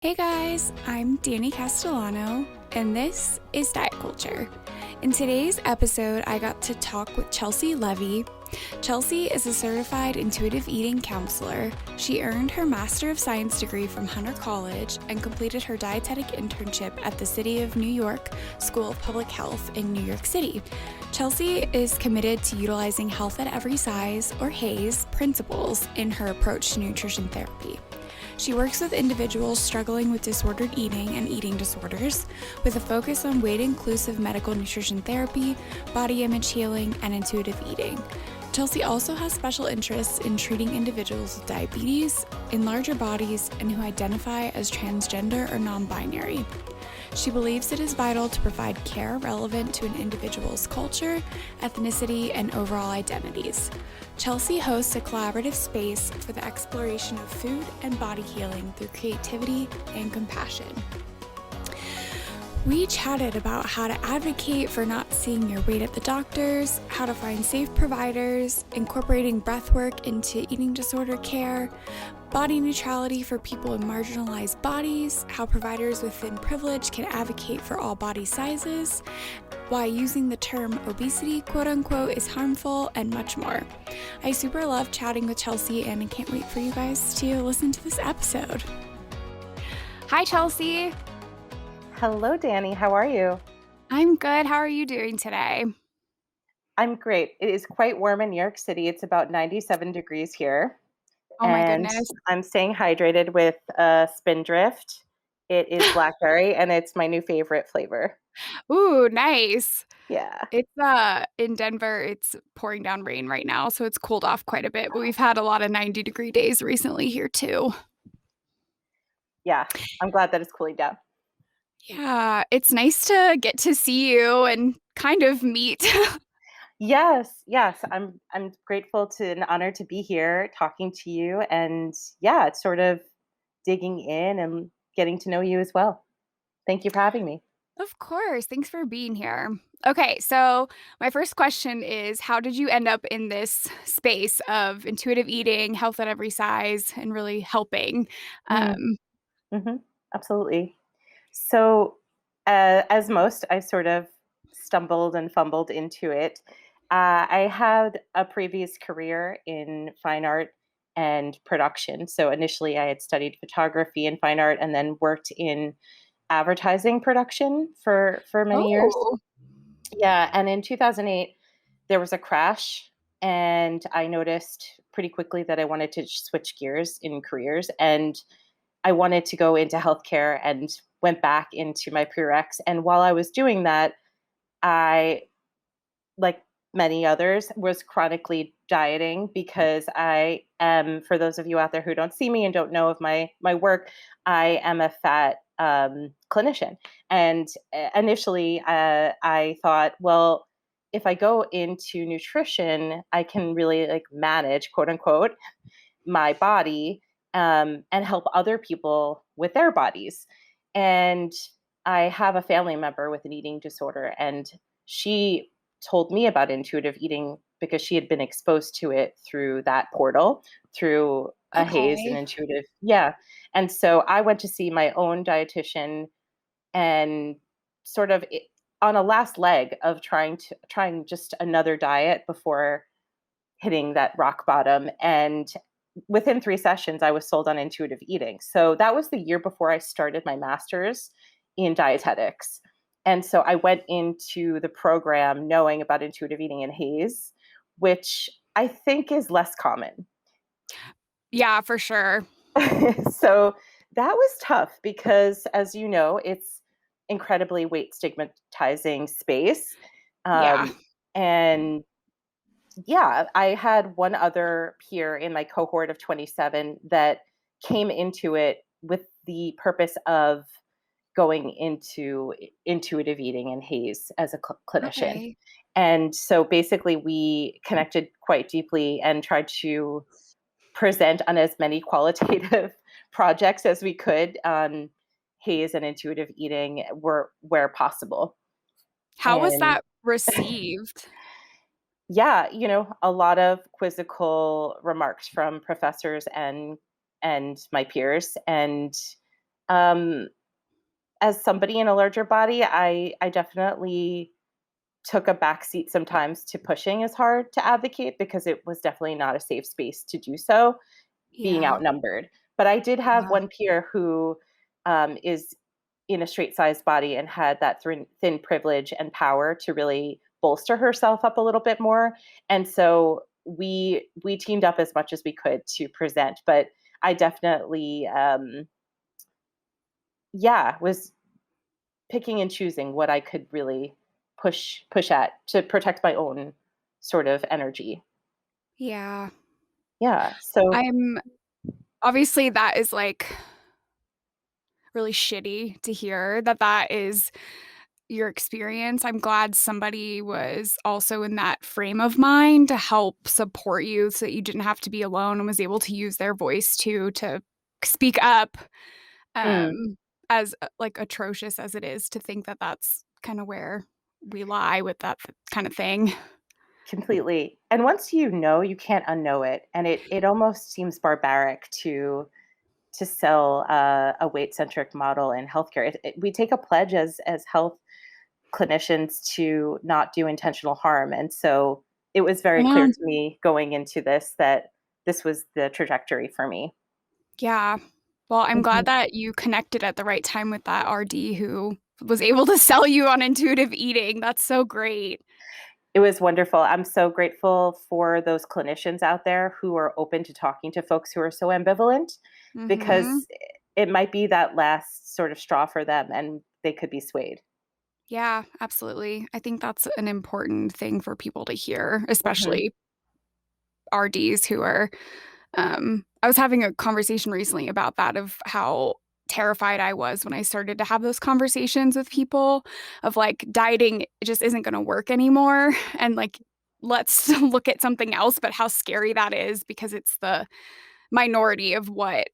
Hey guys, I'm Dani Castellano, and this is Diet Culture. In today's episode, I got to talk with Chelsea Levy. Chelsea is a certified intuitive eating counselor. She earned her Master of Science degree from Hunter College and completed her dietetic internship at the City of New York School of Public Health in New York City. Chelsea is committed to utilizing health at every size, or HAES, principles in her approach to nutrition therapy. She works with individuals struggling with disordered eating and eating disorders, with a focus on weight-inclusive medical nutrition therapy, body image healing, and intuitive eating. Chelsea also has special interests in treating individuals with diabetes, in larger bodies, and who identify as transgender or non-binary. She believes it is vital to provide care relevant to an individual's culture, ethnicity, and overall identities. Chelsea hosts a collaborative space for the exploration of food and body healing through creativity and compassion. We chatted about how to advocate for not seeing your weight at the doctors, how to find safe providers, incorporating breathwork into eating disorder care, body neutrality for people in marginalized bodies, how providers within privilege can advocate for all body sizes, why using the term obesity, quote unquote, is harmful, and much more. I super love chatting with Chelsea, and I can't wait for you guys to listen to this episode. Hi, Chelsea. Hello, Dani. How are you? I'm good. How are you doing today? I'm great. It is quite warm in New York City. It's about 97 degrees here, Oh my and goodness. I'm staying hydrated with Spindrift. It is blackberry, and it's my new favorite flavor. Ooh, nice. Yeah. It's in Denver, it's pouring down rain right now, so it's cooled off quite a bit, but we've had a lot of 90-degree days recently here too. Yeah. I'm glad that it's cooling down. Yeah, it's nice to get to see you and kind of meet. Yes, yes. I'm grateful to and honored to be here talking to you, and yeah, it's sort of digging in and getting to know you as well. Thank you for having me. Of course. Thanks for being here. Okay, so my first question is, how did you end up in this space of intuitive eating, health at every size, and really helping? Mm, Um, mhm, absolutely. So, as most, I sort of stumbled and fumbled into it. I had a previous career in fine art and production. So, initially, I had studied photography and fine art and then worked in advertising production for many years. oh, Yeah. And in 2008, there was a crash. And I noticed pretty quickly that I wanted to switch gears in careers. And I wanted to go into healthcare and went back into my prereqs. And while I was doing that, I, like many others, was chronically dieting because I am, for those of you out there who don't see me and don't know of my work, I am a fat clinician. And initially, I thought, well, if I go into nutrition, I can really like manage, quote unquote, my body and help other people with their bodies. And I have a family member with an eating disorder, and she told me about intuitive eating because she had been exposed to it through that portal, through a haze and okay. intuitive. Yeah. And so I went to see my own dietitian and sort of on a last leg of trying just another diet before hitting that rock bottom. And within 3 sessions, I was sold on intuitive eating. So that was the year before I started my master's in dietetics. And so I went into the program knowing about intuitive eating and HAES, which I think is less common. Yeah, for sure. So that was tough because, as you know, it's incredibly weight stigmatizing space. Yeah. And yeah, I had one other peer in my cohort of 27 that came into it with the purpose of going into intuitive eating and HAES as a clinician. Okay. And so basically, we connected quite deeply and tried to present on as many qualitative projects as we could on HAES and intuitive eating where possible. How was And that received? yeah, a lot of quizzical remarks from professors and my peers, and As somebody in a larger body, I definitely took a backseat sometimes to pushing as hard to advocate because it was definitely not a safe space to do so, being Yeah. outnumbered. But I did have Yeah. one peer who is in a straight sized body and had that thin privilege and power to really bolster herself up a little bit more. And so we teamed up as much as we could to present. But I definitely, was picking and choosing what I could really push at to protect my own sort of energy. Yeah. Yeah. So I'm obviously that is like really shitty to hear that that is your experience. I'm glad somebody was also in that frame of mind to help support you so that you didn't have to be alone and was able to use their voice too to speak up. mm, Um, as like atrocious as it is to think that that's kind of where we lie with that kind of thing. completely. And once you know, you can't unknow it. And it almost seems barbaric to sell a weight centric model in healthcare. We take a pledge as health clinicians to not do intentional harm, and so it was I very clear know. to me going into this that this was the trajectory for me. Yeah. Well, I'm glad Mhm. that you connected at the right time with that RD who was able to sell you on intuitive eating. That's so great. It was wonderful. I'm so grateful for those clinicians out there who are open to talking to folks who are so ambivalent Mhm. because it might be that last sort of straw for them and they could be swayed. Yeah, absolutely. I think that's an important thing for people to hear, Mhm. especially RDs who are I was having a conversation recently about that of how terrified I was when I started to have those conversations with people of like dieting just isn't going to work anymore and like let's look at something else, but how scary that is because it's the minority of what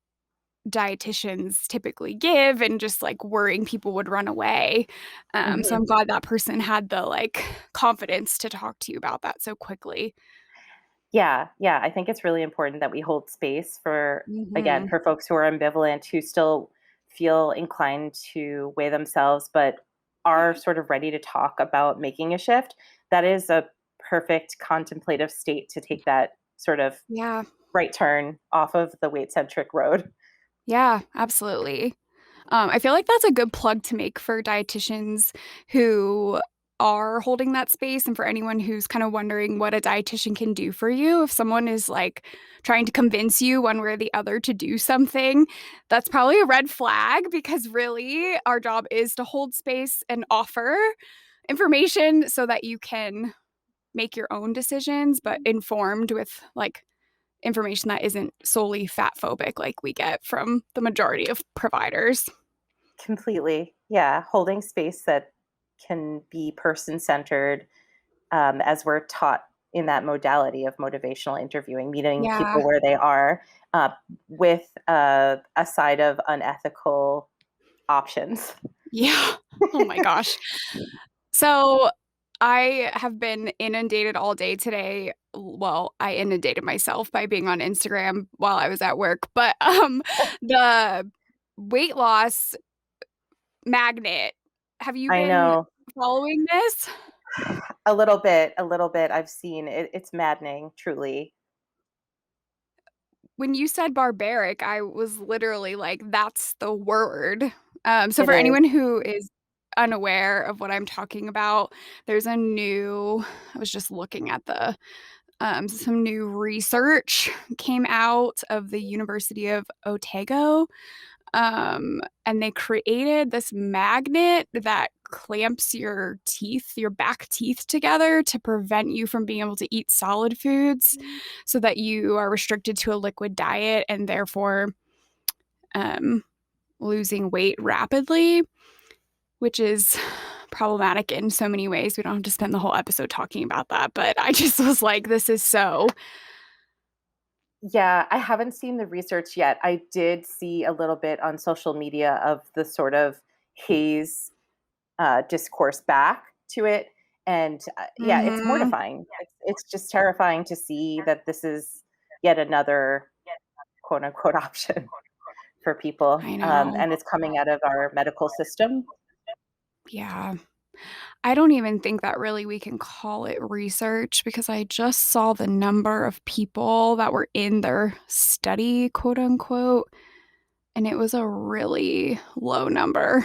dietitians typically give and just like worrying people would run away. So Mhm. I'm glad that person had the like confidence to talk to you about that so quickly. Yeah, yeah, I think it's really important that we hold space for, again, Mhm. for folks who are ambivalent, who still feel inclined to weigh themselves, but are sort of ready to talk about making a shift. That is a perfect contemplative state to take that sort of Yeah. right turn off of the weight centric road. Yeah, absolutely. I feel like that's a good plug to make for dietitians who are holding that space and for anyone who's kind of wondering what a dietitian can do for you. If someone is like trying to convince you one way or the other to do something, that's probably a red flag because really our job is to hold space and offer information so that you can make your own decisions, but informed with like information that isn't solely fat phobic like we get from the majority of providers. Completely. Yeah, holding space that can be person centered, as we're taught in that modality of motivational interviewing, meeting Yeah. people where they are, uh, with a side of unethical options. Yeah. Oh my gosh. So I have been inundated all day today. Well, I inundated myself by being on Instagram while I was at work, but the weight loss magnet. Have you I been know. following this? A little bit, a little bit. I've seen it. It's maddening, truly. When you said barbaric, I was literally like, that's the word. So It for is. anyone who is unaware of what I'm talking about, there's a new, I was just looking at the, some new research came out of the University of Otago. And they created this magnet that clamps your teeth, your back teeth together to prevent you from being able to eat solid foods so that you are restricted to a liquid diet and therefore um, losing weight rapidly, which is problematic in so many ways. We don't have to spend the whole episode talking about that, but I just was like, this is so, Yeah, I haven't seen the research yet. I did see a little bit on social media of the sort of haze discourse back to it. And yeah, it's mm-hmm. mortifying. It's just terrifying to see that this is yet another quote unquote option for people. I know. And it's coming out of our medical system. Yeah. I don't even think that really we can call it research because I just saw the number of people that were in their study, quote unquote, and it was a really low number.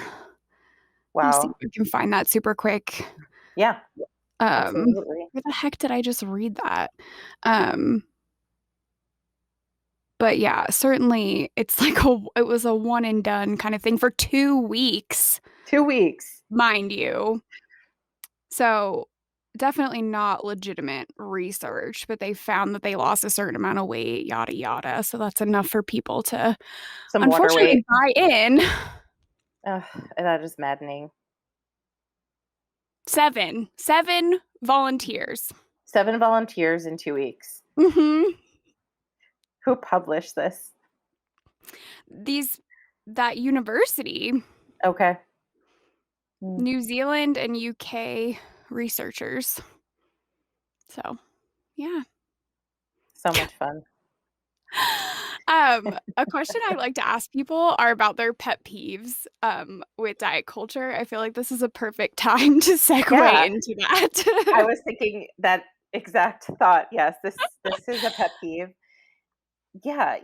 Let me see Wow. if I can find that super quick. Yeah, Um, absolutely. where the heck did I just read that? Um, but yeah, certainly it's like it was a one and done kind of thing for 2 weeks, 2 weeks. mind you. So, definitely not legitimate research, but they found that they lost a certain amount of weight, yada yada. So that's enough for people to Some water weight. unfortunately buy in. Ugh, that is maddening. 7 volunteers. 7 volunteers in 2 weeks. Mhm. Who published this? These that university, Okay. Mm, New Zealand and UK researchers. So, yeah. so much fun. A question I like to ask people are about their pet peeves, with diet culture. I feel like this is a perfect time to segue Yeah, into I that. was thinking that exact thought. Yes, this is a pet peeve. Yeah,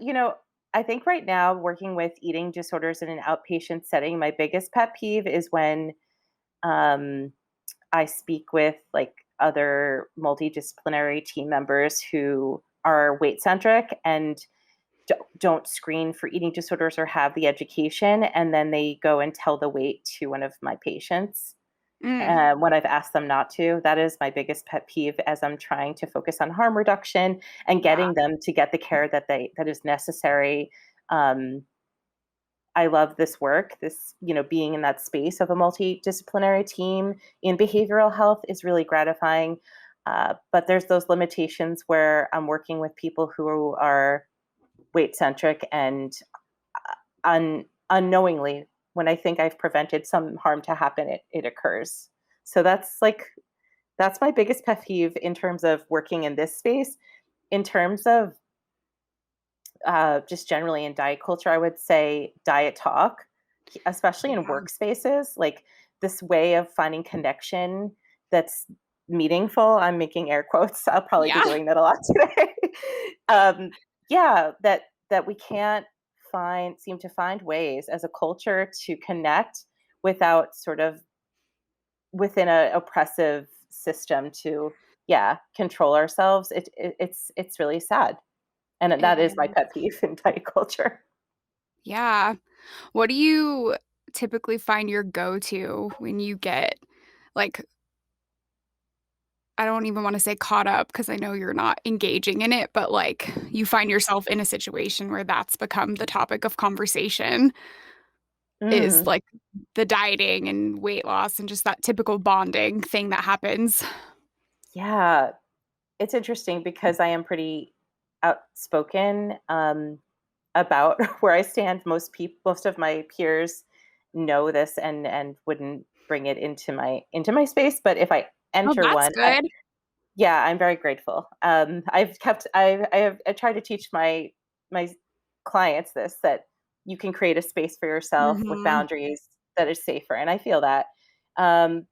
I think right now working with eating disorders in an outpatient setting, my biggest pet peeve is when um, I speak with like other multidisciplinary team members who are weight centric and don't screen for eating disorders or have the education, and then they go and tell the weight to one of my patients Mm, when I've asked them not to. That is my biggest pet peeve as I'm trying to focus on harm reduction and yeah, getting them to get the care that is necessary. Um, I love this work. Being in that space of a multidisciplinary team in behavioral health is really gratifying. But there's those limitations where I'm working with people who are weight centric and unknowingly, when I think I've prevented some harm to happen, it occurs. So that's my biggest pet peeve in terms of working in this space. In terms of just generally in diet culture, I would say diet talk, especially in yeah, workspaces, like this way of finding connection that's meaningful. I'm making air quotes. I'll probably be yeah, doing that a lot today. um, yeah, that we can't seem to find ways as a culture to connect without sort of within a oppressive system to control ourselves. It's really sad, and it that is my is. pet peeve in diet culture. Yeah. What do you typically find your go-to when you get, like, I don't even wanna say caught up because I know you're not engaging in it, but, like, you find yourself in a situation where that's become the topic of conversation is, Mm, like, the dieting and weight loss and just that typical bonding thing that happens. yeah, it's interesting because I am pretty outspoken about where I stand. Most of my peers know this and wouldn't bring it into my space. But if I Oh, enter that's one, good. yeah, I'm very grateful. I try to teach my clients this, that you can create a space for yourself with Mhm. boundaries that is safer, and I feel that. Um,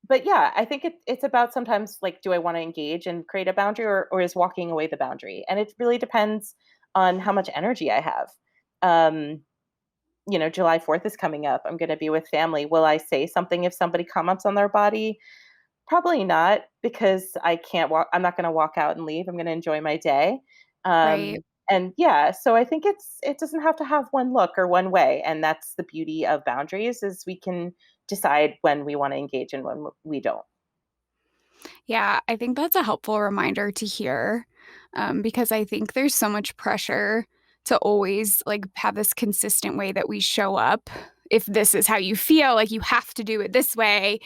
but yeah, I think it's about sometimes like, do I want to engage and create a boundary, or is walking away the boundary? And it really depends on how much energy I have. Um, July 4th is coming up. I'm going to be with family. Will I say something if somebody comments on their body? Probably not, because I can't walk. I'm not going to walk out and leave. I'm going to enjoy my day. Right. And yeah, so I think it doesn't have to have one look or one way, and that's the beauty of boundaries, is we can decide when we want to engage and when we don't. Yeah, I think that's a helpful reminder to hear, because I think there's so much pressure to always, like, have this consistent way that we show up. If this is how you feel, like, you have to do it this way,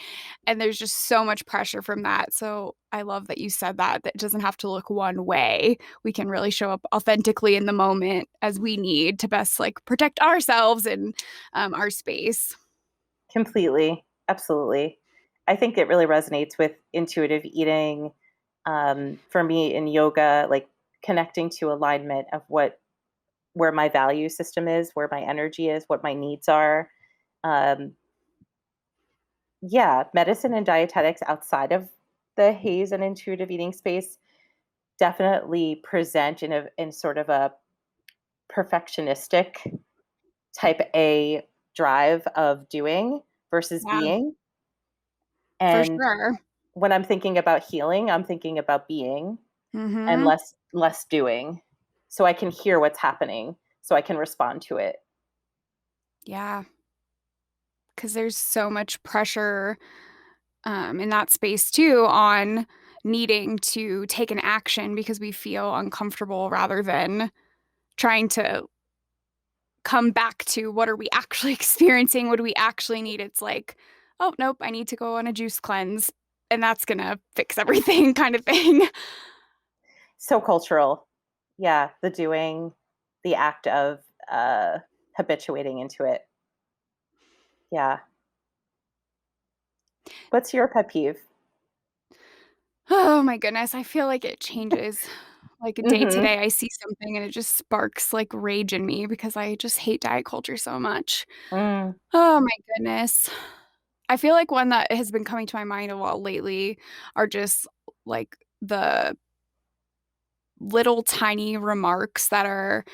and there's just so much pressure from that, so I love that you said that it doesn't have to look one way. We can really show up authentically in the moment as we need to best, like, protect ourselves and, our space. Completely. Absolutely. I think it really resonates with intuitive eating. For me in yoga, like connecting to alignment of what where my value system is, where my energy is, what my needs are. Um, yeah, medicine and dietetics outside of the haze and intuitive eating space definitely present in sort of a perfectionistic type A drive of doing versus Yeah, being. for And sure. when I'm thinking about healing, I'm thinking about being and Mm-hmm. less doing. So I can hear what's happening, so I can respond to it. Yeah, because there's so much pressure in that space too on needing to take an action because we feel uncomfortable rather than trying to come back to what are we actually experiencing? What do we actually need? It's like, oh, nope, I need to go on a juice cleanse and that's going to fix everything kind of thing. So cultural. Yeah, the doing, the act of uh habituating into it. Yeah. What's your pet peeve? Oh my goodness. I feel like it changes. Like day to Mhm. day, I see something and it just sparks like rage in me because I just hate diet culture so much. Mm. Oh my goodness. I feel like one that has been coming to my mind a lot lately are just like the little tiny remarks that are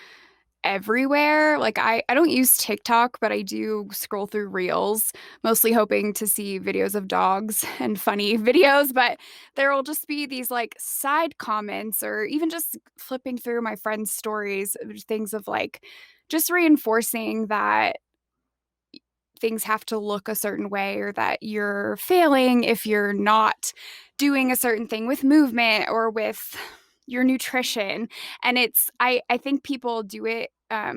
everywhere. Like I don't use TikTok, but I do scroll through Reels, mostly hoping to see videos of dogs and funny videos, but there will just be these like side comments or even just flipping through my friends' stories, things of like just reinforcing that things have to look a certain way or that you're failing if you're not doing a certain thing with movement or with your nutrition. And I think people do it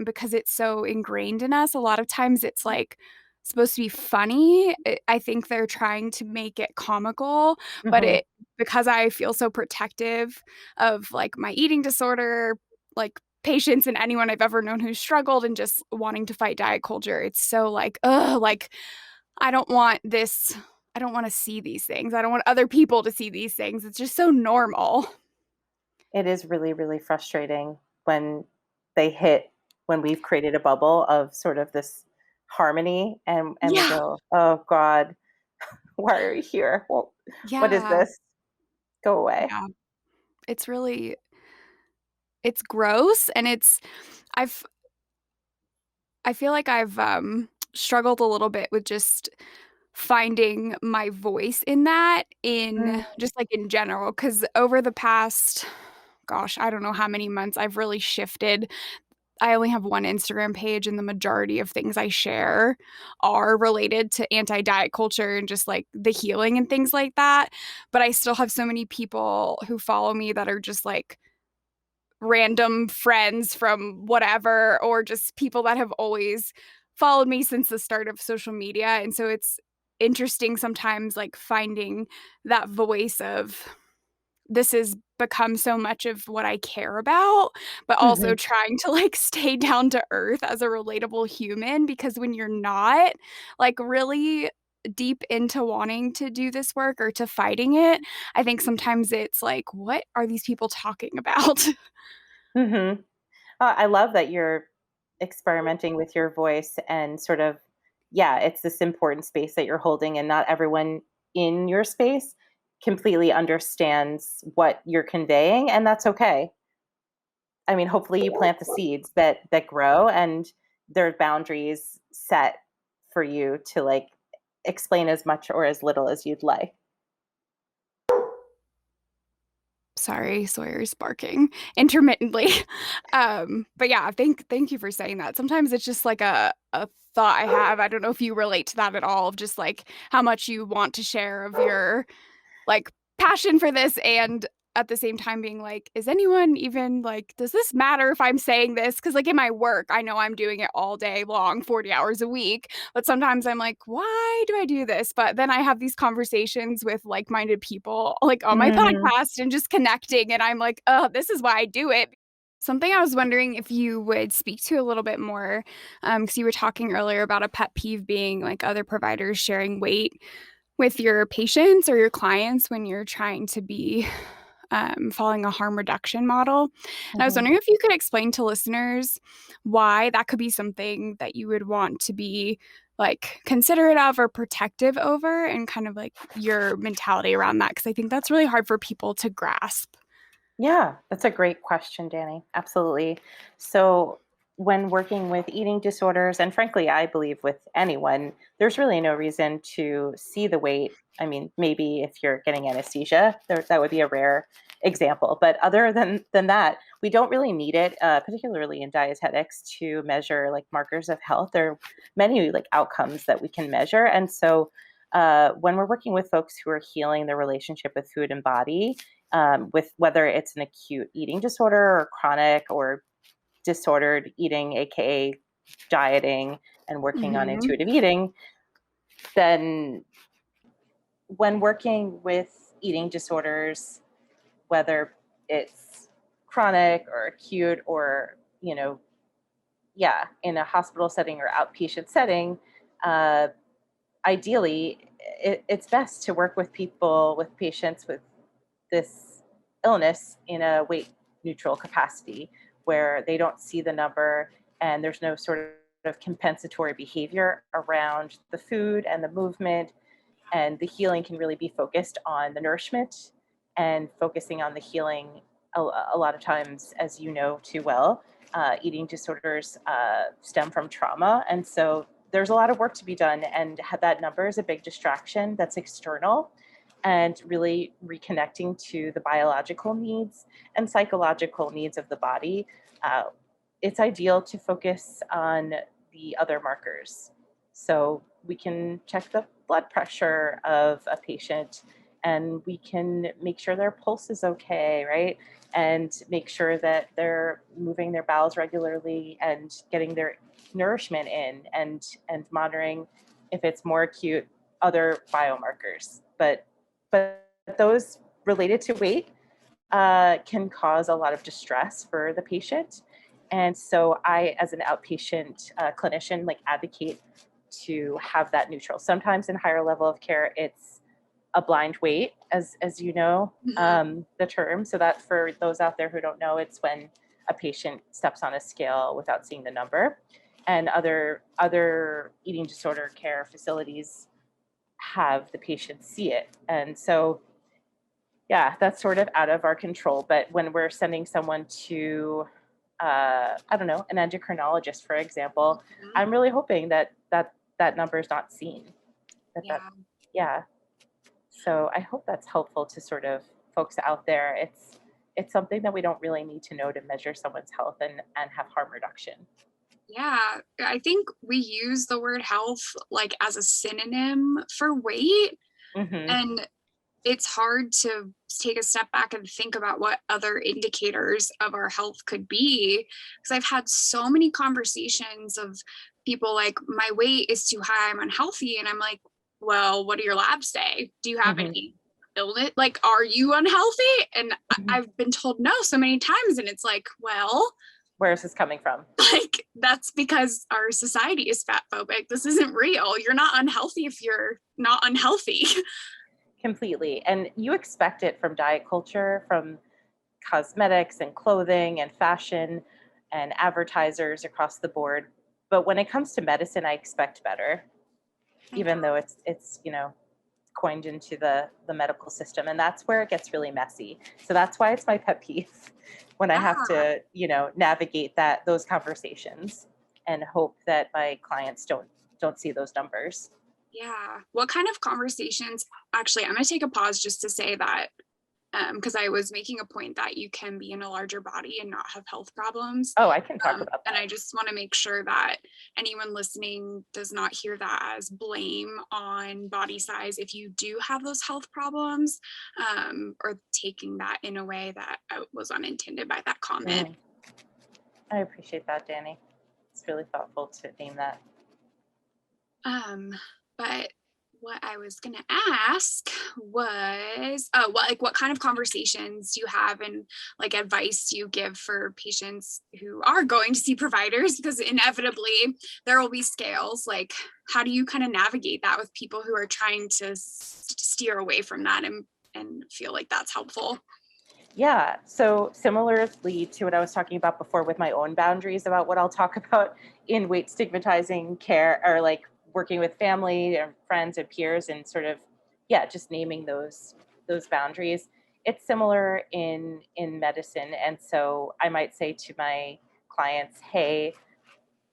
because it's so ingrained in us. A lot of times it's like supposed to be funny. I think they're trying to make it comical, but Mhm. it because I feel so protective of like my eating disorder, like patients and anyone I've ever known who's struggled and just wanting to fight diet culture. It's so like, ugh, like I don't want this. I don't want to see these things. I don't want other people to see these things. It's just so normal. It is really, really frustrating when they hit when we've created a bubble of sort of this harmony and we Yeah. go, "Oh god, why are you here? Well, what is Yeah. this? Go away." Yeah. It's really it's gross and I've I feel like I've struggled a little bit with just finding my voice in that Mm. in just like in general cuz over the past gosh, I don't know how many months I've really shifted. I only have one Instagram page, and the majority of things I share are related to anti-diet culture and just, like, the healing and things like that, but I still have so many people who follow me that are just, like, random friends from whatever or just people that have always followed me since the start of social media, and so it's interesting sometimes, like, finding that voice of this has become so much of what I care about, but also Mhm. trying to, like, stay down to earth as a relatable human because when you're not, like, really deep into wanting to do this work or to fighting it, I think sometimes it's like, "What are these people talking about?" Mhm. I love that you're experimenting with your voice and sort of, yeah, it's this important space that you're holding, and not everyone in your space completely understands what you're conveying, and that's okay. I mean, hopefully you plant the seeds that grow, and there are boundaries set for you to like explain as much or as little as you'd like. Sorry, Sawyer's barking intermittently. But yeah, thank you for saying that. Sometimes it's just like a thought I have. I don't know if you relate to that at all, of just like how much you want to share of your like passion for this and at the same time being like, is anyone even like, does this matter if I'm saying this? Because like in my work, I know I'm doing it all day long, 40 hours a week. But sometimes I'm like, why do I do this? But then I have these conversations with like-minded people like on my Mm, podcast and just connecting. And I'm like, oh, this is why I do it. Something I was wondering if you would speak to a little bit more, because you were talking earlier about a pet peeve being like other providers sharing weight with your patients or your clients when you're trying to be following a harm reduction model. And I was Mhm. wondering if you could explain to listeners why that could be something that you would want to be like considerate of or protective over, and kind of like your mentality around that, because I think that's really hard for people to grasp. Yeah, that's a great question, Dani. Absolutely. So, when working with eating disorders, and frankly, I believe with anyone, there's really no reason to see the weight. I mean, maybe if you're getting anesthesia, that would be a rare example. But other than that, we don't really need it, particularly in dietetics, to measure like markers of health. There are many like outcomes that we can measure, and so when we're working with folks who are healing their relationship with food and body, with whether it's an acute eating disorder or chronic or disordered eating, aka dieting and working on Mm-hmm. intuitive eating, then when working with eating disorders, whether it's chronic or acute or, yeah, in a hospital setting or outpatient setting, uh, ideally, it's best to work with people, with patients with this illness in a weight neutral capacity where they don't see the number and there's no sort of compensatory behavior around the food and the movement, and the healing can really be focused on the nourishment and focusing on the healing. A lot of times, as you know too well, eating disorders stem from trauma, and so there's a lot of work to be done, and that number is a big distraction that's external, and really reconnecting to the biological needs and psychological needs of the body. uh, it's ideal to focus on the other markers. So we can check the blood pressure of a patient, and we can make sure their pulse is okay, right? And make sure that they're moving their bowels regularly and getting their nourishment in, and monitoring, if it's more acute, other biomarkers. But those related to weight can cause a lot of distress for the patient. And so I, as an outpatient clinician, like advocate to have that neutral. Sometimes in higher level of care, it's a blind weight, as you know, Mm-hmm. the term. So that for those out there who don't know, it's when a patient steps on a scale without seeing the number. And other eating disorder care facilities have the patient see it. And so yeah, that's sort of out of our control. But when we're sending someone to, I don't know, an endocrinologist, for example, I'm really hoping that number is not seen. That Yeah. yeah. So I hope that's helpful to sort of folks out there. It's something that we don't really need to know to measure someone's health and have harm reduction. Yeah, I think we use the word health like as a synonym for weight, Hmm. and it's hard to take a step back and think about what other indicators of our health could be. Because I've had so many conversations of people like, my weight is too high, I'm unhealthy. And I'm like, well, what do your labs say? Do you have Hmm. any illness? Like, are you unhealthy? And Hmm. I've been told no so many times. And it's like, well, Where is this coming from? like, that's because our society is fat phobic. This isn't real. You're not unhealthy if you're not unhealthy. Completely. And you expect it from diet culture, from cosmetics and clothing and fashion and advertisers across the board. But when it comes to medicine, I expect better, even though it's coined into the medical system, and that's where it gets really messy. So that's why it's my pet peeve when I have Yeah. to navigate those conversations and hope that my clients don't see those numbers. Yeah. What kind of conversations? Actually, I'm going to take a pause just to say that, because I was making a point that you can be in a larger body and not have health problems. Oh, I can talk about And that. I just want to make sure that anyone listening does not hear that as blame on body size if you do have those health problems, or taking that in a way that was unintended by that comment. Mm, I appreciate that, Dani. It's really thoughtful to name that. Um, but what I was gonna ask was, what kind of conversations do you have, and like advice do you give for patients who are going to see providers? Because inevitably there will be scales. Like, how do you kind of navigate that with people who are trying to steer away from that and feel like that's helpful? Yeah. So similarly to what I was talking about before with my own boundaries about what I'll talk about in weight stigmatizing care, or like working with family and friends and peers, and sort of, yeah, just naming those boundaries. It's similar in medicine. And so I might say to my clients, hey,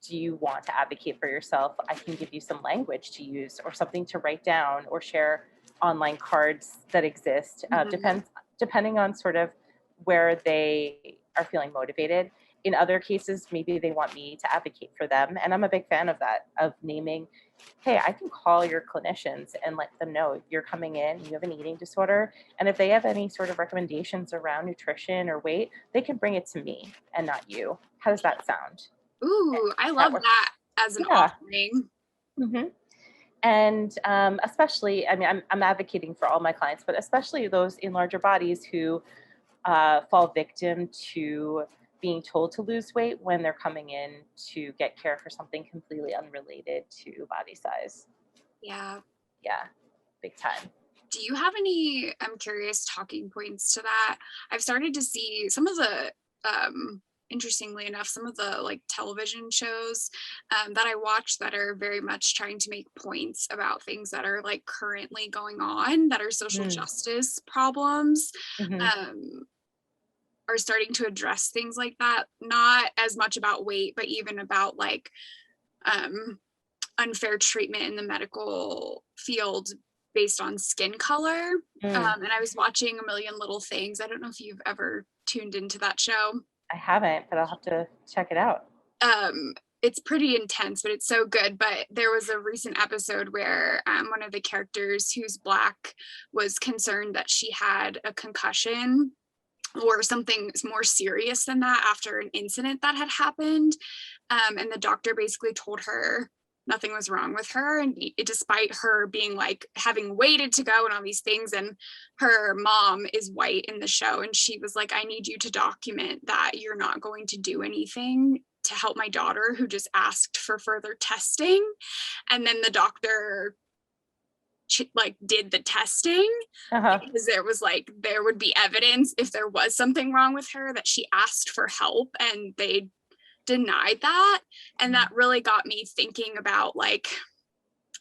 do you want to advocate for yourself? I can give you some language to use or something to write down or share online cards that exist. Depending on sort of where they are feeling motivated. In other cases, maybe they want me to advocate for them. And I'm a big fan of that, of naming, hey, I can call your clinicians and let them know you're coming in, you have an eating disorder. And if they have any sort of recommendations around nutrition or weight, they can bring it to me and not you. How does that sound? Ooh, I That love works. that as an Yeah. offering. hmm And especially, I mean, I'm advocating for all my clients, but especially those in larger bodies who fall victim to being told to lose weight when they're coming in to get care for something completely unrelated to body size. Yeah. Yeah, big time. Do you have any, I'm curious, talking points to that? I've started to see some of the, interestingly enough, some of the like television shows that I watch that are very much trying to make points about things that are like currently going on that are social Mm. justice problems. hmm Um, are starting to address things like that, not as much about weight, but even about like um, unfair treatment in the medical field based on skin color. Mm. And I was watching A Million Little Things. I don't know if you've ever tuned into that show. I haven't, but I'll have to check it out. It's pretty intense, but it's so good. But there was a recent episode where one of the characters who's Black was concerned that she had a concussion or something more serious than that after an incident that had happened. And the doctor basically told her nothing was wrong with her. And despite her being like having waited to go and all these things, and her mom is white in the show. And she was like, I need you to document that you're not going to do anything to help my daughter who just asked for further testing. And then the doctor like did the testing Uh-huh. because there was like there would be evidence if there was something wrong with her that she asked for help and they denied that. And that really got me thinking about like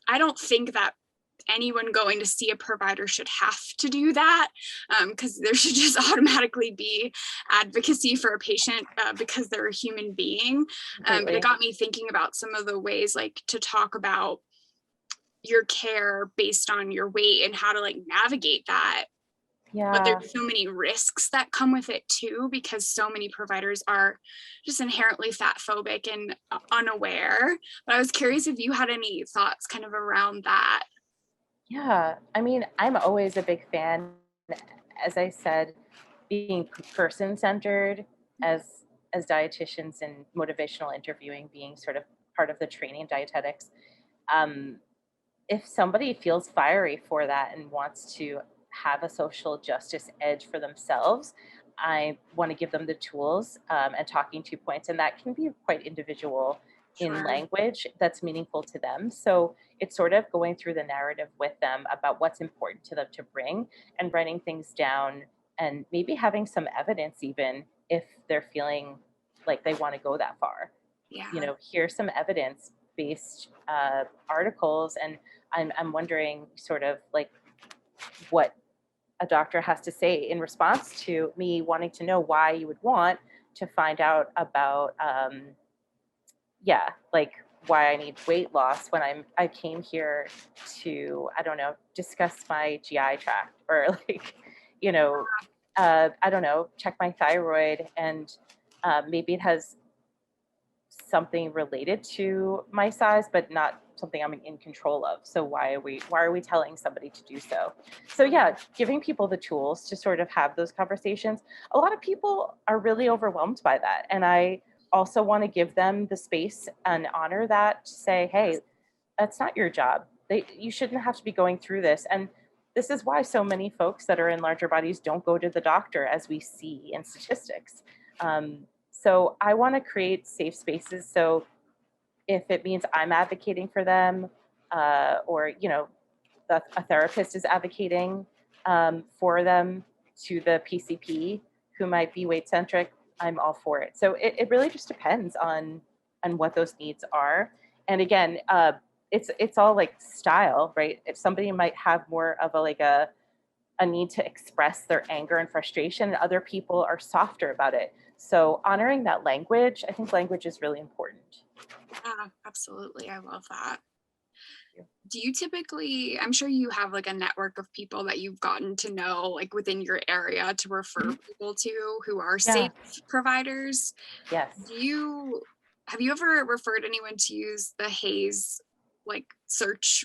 I don't think that anyone going to see a provider should have to do that because there should just automatically be advocacy for a patient because they're a human being. But it Completely. got me thinking about some of the ways like to talk about your care based on your weight and how to like navigate that. But Yeah. there's so many risks that come with it too, because so many providers are just inherently fat phobic and unaware. But I was curious if you had any thoughts kind of around that. Yeah. I mean, I'm always a big fan, as I said, being person centered as dietitians and motivational interviewing being sort of part of the training in dietetics. Um, if somebody feels fiery for that and wants to have a social justice edge for themselves, I want to give them the tools and talking to points, and that can be quite individual in Sure. language that's meaningful to them. So it's sort of going through the narrative with them about what's important to them to bring and writing things down and maybe having some evidence even if they're feeling like they want to go that far. You Yeah. know, here's some evidence based articles, and I'm wondering sort of like what a doctor has to say in response to me wanting to know why you would want to find out about yeah, like why I need weight loss when I came here to, I don't know, discuss my GI tract or like, you know, I don't know, check my thyroid, and maybe it has something related to my size, but not something I'm in control of. So why are we telling somebody to do so? So yeah, giving people the tools to sort of have those conversations. A lot of people are really overwhelmed by that. And I also want to give them the space and honor that to say, hey, that's not your job. You shouldn't have to be going through this. And this is why so many folks that are in larger bodies don't go to the doctor, as we see in statistics. So I want to create safe spaces. So if it means I'm advocating for them, or a therapist is advocating for them to the PCP, who might be weight centric, I'm all for it. So it really just depends on what those needs are. And again, it's all like style, right? If somebody might have more of a need to express their anger and frustration, and other people are softer about it. So honoring that language, I think language is really important. Yeah, absolutely. I love that. Do you typically, I'm sure you have like a network of people that you've gotten to know like within your area to refer people to who are Yeah. safe providers. Yes. Have you ever referred anyone to use the Hayes like search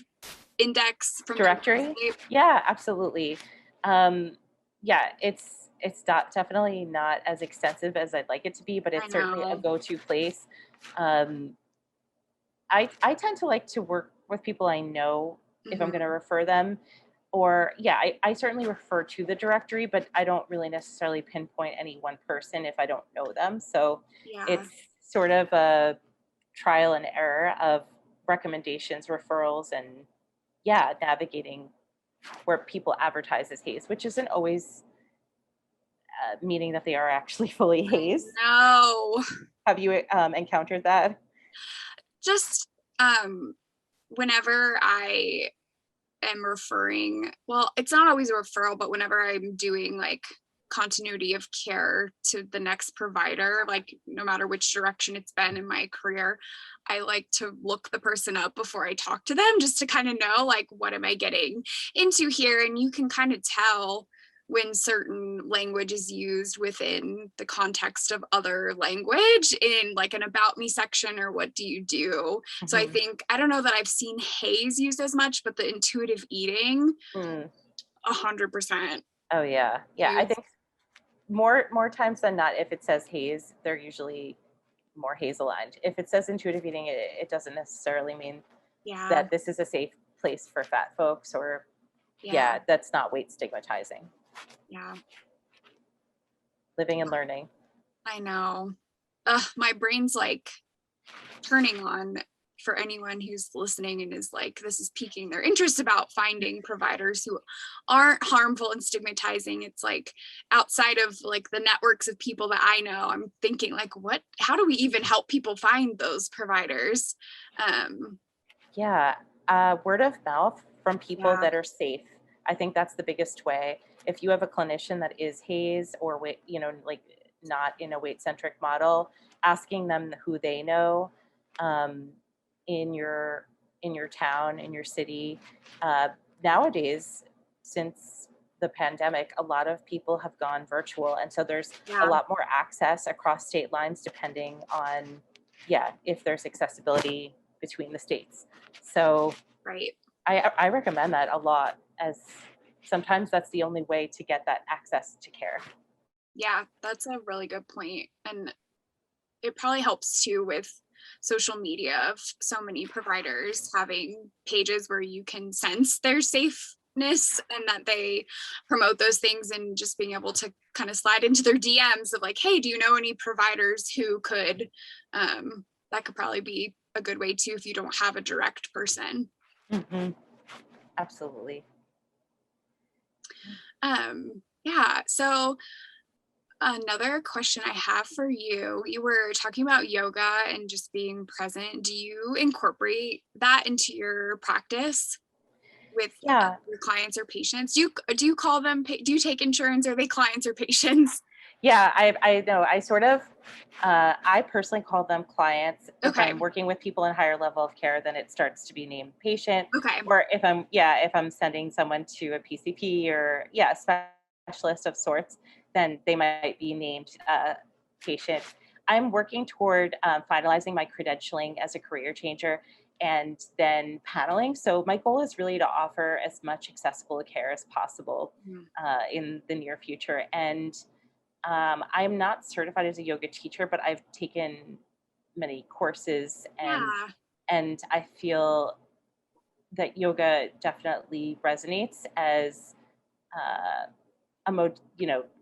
index from Directory? Yeah, absolutely. Yeah, it's definitely not as extensive as I'd like it to be, but it's certainly a go-to place. Um, I tend to like to work with people I know if I'm going to refer them. Or yeah, I certainly refer to the directory, but I don't really necessarily pinpoint any one person if I don't know them. So it's sort of a trial and error of recommendations, referrals, and yeah, navigating where people advertise as Hayes, which isn't always meaning that they are actually fully Hayes. No. Have you encountered that? Just whenever I am referring, well, it's not always a referral, but whenever I'm doing like continuity of care to the next provider, like no matter which direction it's been in my career, I like to look the person up before I talk to them just to kind of know like what am I getting into here. And you can kind of tell when certain language is used within the context of other language in like an about me section or what do you do. So I think, I don't know that I've seen Hayes used as much, but the intuitive eating 100%. Oh yeah, I think more times than not, if it says Hayes, they're usually more Hayes aligned. If it says intuitive eating, it doesn't necessarily mean that this is a safe place for fat folks, or that's not weight stigmatizing. Living and learning. I know. My brain's like turning on for anyone who's listening and is like, this is piquing their interest about finding providers who aren't harmful and stigmatizing. It's like outside of like the networks of people that I know, I'm thinking like, how do we even help people find those providers? Word of mouth from people that are safe. I think that's the biggest way. If you have a clinician that is Hayes or weight, like not in a weight centric model, asking them who they know in your town, in your city. Nowadays, since the pandemic, a lot of people have gone virtual, and so there's a lot more access across state lines, depending on if there's accessibility between the states. So I recommend that a lot, as sometimes that's the only way to get that access to care. Yeah, that's a really good point. And it probably helps too with social media of so many providers having pages where you can sense their safeness and that they promote those things, and just being able to kind of slide into their DMs of like, hey, do you know any providers who could, that could probably be a good way too if you don't have a direct person. Absolutely. So another question I have for you, you were talking about yoga and just being present. Do you incorporate that into your practice with your clients or patients? Do you call them, do you take insurance? Are they clients or patients? Yeah, I know. I personally call them clients. If I'm working with people in higher level of care, then it starts to be named patient. Or if I'm sending someone to a PCP or a specialist of sorts, then they might be named patient. I'm working toward finalizing my credentialing as a career changer and then paneling. So my goal is really to offer as much accessible care as possible in the near future. And I'm not certified as a yoga teacher, but I've taken many courses, and I feel that yoga definitely resonates as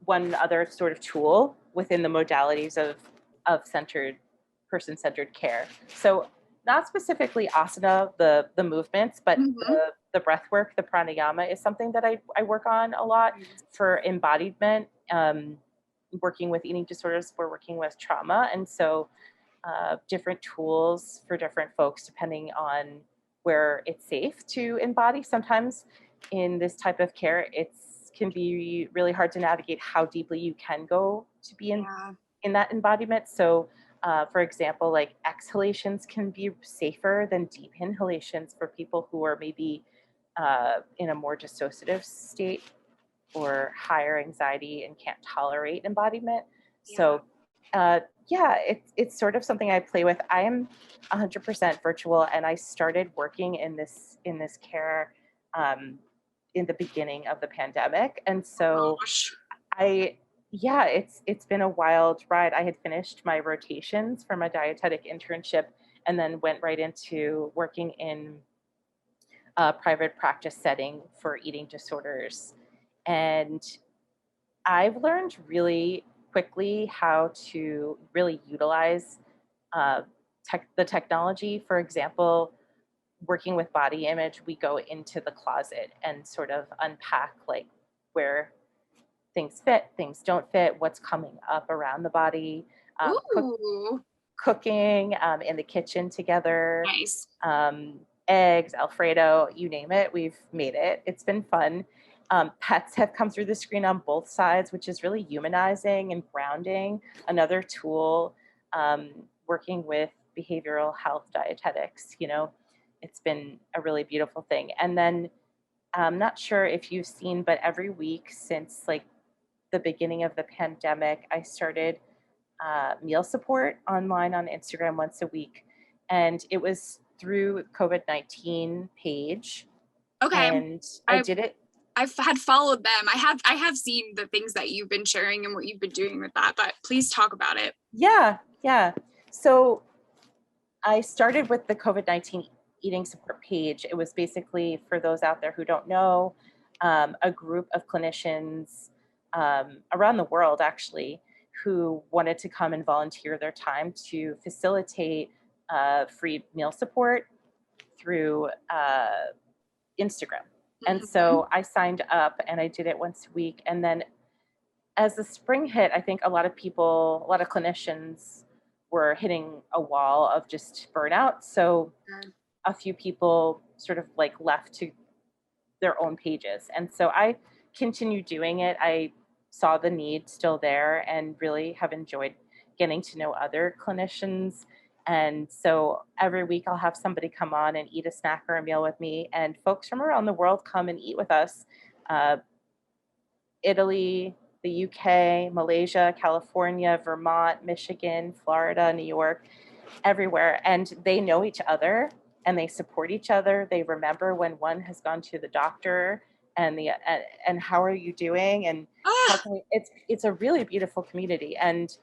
one other sort of tool within the modalities of person-centered care. So not specifically asana, the movements, but the breath work, the pranayama is something that I work on a lot for embodiment. working with eating disorders, we're working with trauma. And so different tools for different folks, depending on where it's safe to embody. Sometimes in this type of care, it's can be really hard to navigate how deeply you can go to be in that embodiment. So for example, like exhalations can be safer than deep inhalations for people who are maybe in a more dissociative state or higher anxiety and can't tolerate embodiment. So yeah, it's sort of something I play with. I am 100% virtual, and I started working in this care in the beginning of the pandemic, and so Gosh. it's been a wild ride. I had finished my rotations from a dietetic internship, and then went right into working in a private practice setting for eating disorders, and I've learned really quickly how to really utilize uh, the technology. For example, working with body image, we go into the closet and sort of unpack like where things fit, things don't fit, what's coming up around the body, Ooh, cooking in the kitchen together, nice. um, eggs, Alfredo, you name it, we've made it. It's been fun. Pets have come through the screen on both sides, which is really humanizing and grounding. Another tool, working with behavioral health dietetics, it's been a really beautiful thing. And then I'm not sure if you've seen, but every week since like the beginning of the pandemic, I started meal support online on Instagram once a week. And it was through COVID-19 page. Okay. And I I did it. I've had followed them. I have seen the things that you've been sharing and what you've been doing with that, but please talk about it. Yeah. Yeah. So I started with the COVID-19 eating support page. It was basically, for those out there who don't know, a group of clinicians around the world, actually, who wanted to come and volunteer their time to facilitate free meal support through Instagram. And Mhm. so I signed up and I did it once a week. And then as the spring hit, I think a lot of people, a lot of clinicians were hitting a wall of just burnout. So a few people sort of like left to their own pages. And so I continued doing it. I saw the need still there and really have enjoyed getting to know other clinicians. And so every week I'll have somebody come on and eat a snack or a meal with me. And folks from around the world come and eat with us. Uh, Italy, the UK, Malaysia, California, Vermont, Michigan, Florida, New York, everywhere. And they know each other and they support each other. They remember when one has gone to the doctor and how are you doing and how Ah, can it's a really beautiful community. And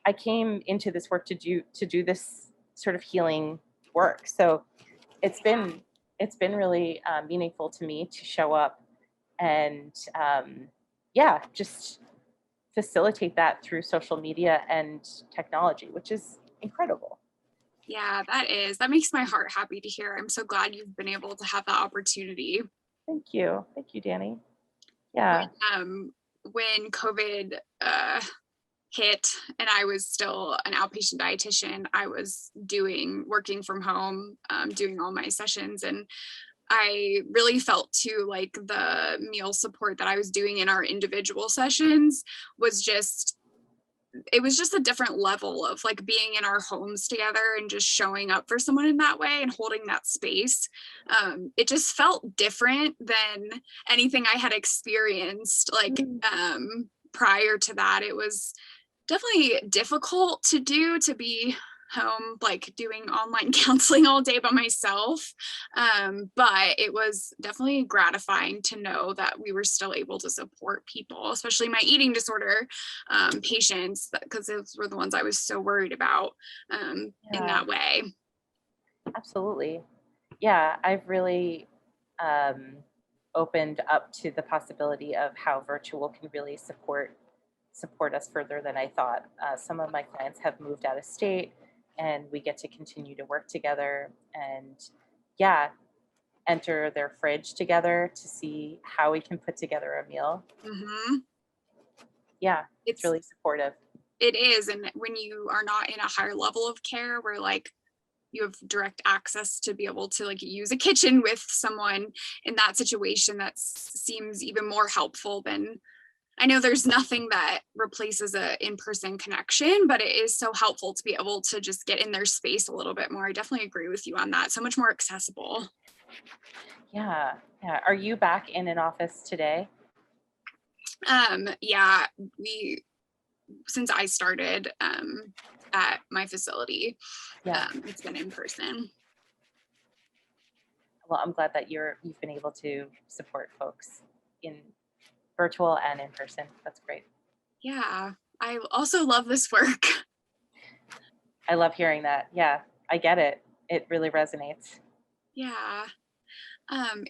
I came into this work to do this sort of healing work. So it's been it's been really meaningful to me to show up and just facilitate that through social media and technology, which is incredible. yeah, that makes my heart happy to hear. I'm so glad you've been able to have that opportunity. Thank you, Dani. Yeah. When COVID hit and I was still an outpatient dietitian, I was working from home, doing all my sessions, and I really felt too like the meal support that I was doing in our individual sessions was just it was just a different level of like being in our homes together and just showing up for someone in that way and holding that space. It just felt different than anything I had experienced like Mm. prior to that. It was definitely difficult to do, to be home like doing online counseling all day by myself, but it was definitely gratifying to know that we were still able to support people, especially my eating disorder patients, because those were the ones I was so worried about in Yeah, that way. absolutely. Yeah, I've really um, opened up to the possibility of how virtual can really support us further than I thought. Some of my clients have moved out of state, and we get to continue to work together and, yeah, enter their fridge together to see how we can put together a meal. Mm-hmm. Yeah, it's It's really supportive. it is, and when you are not in a higher level of care where like you have direct access to be able to like use a kitchen with someone in that situation, that seems even more helpful than, I know there's nothing that replaces a in-person connection, but it is so helpful to be able to just get in their space a little bit more. I definitely agree with you on that. So much more accessible. Yeah. Yeah. Are you back in an office today? Yeah, we, since I started at my facility, Yeah. it's been in person. Well, I'm glad that you've been able to support folks in virtual and in person. That's great. Yeah, I also love this work. I love hearing that. Yeah, I get it. It really resonates. Yeah.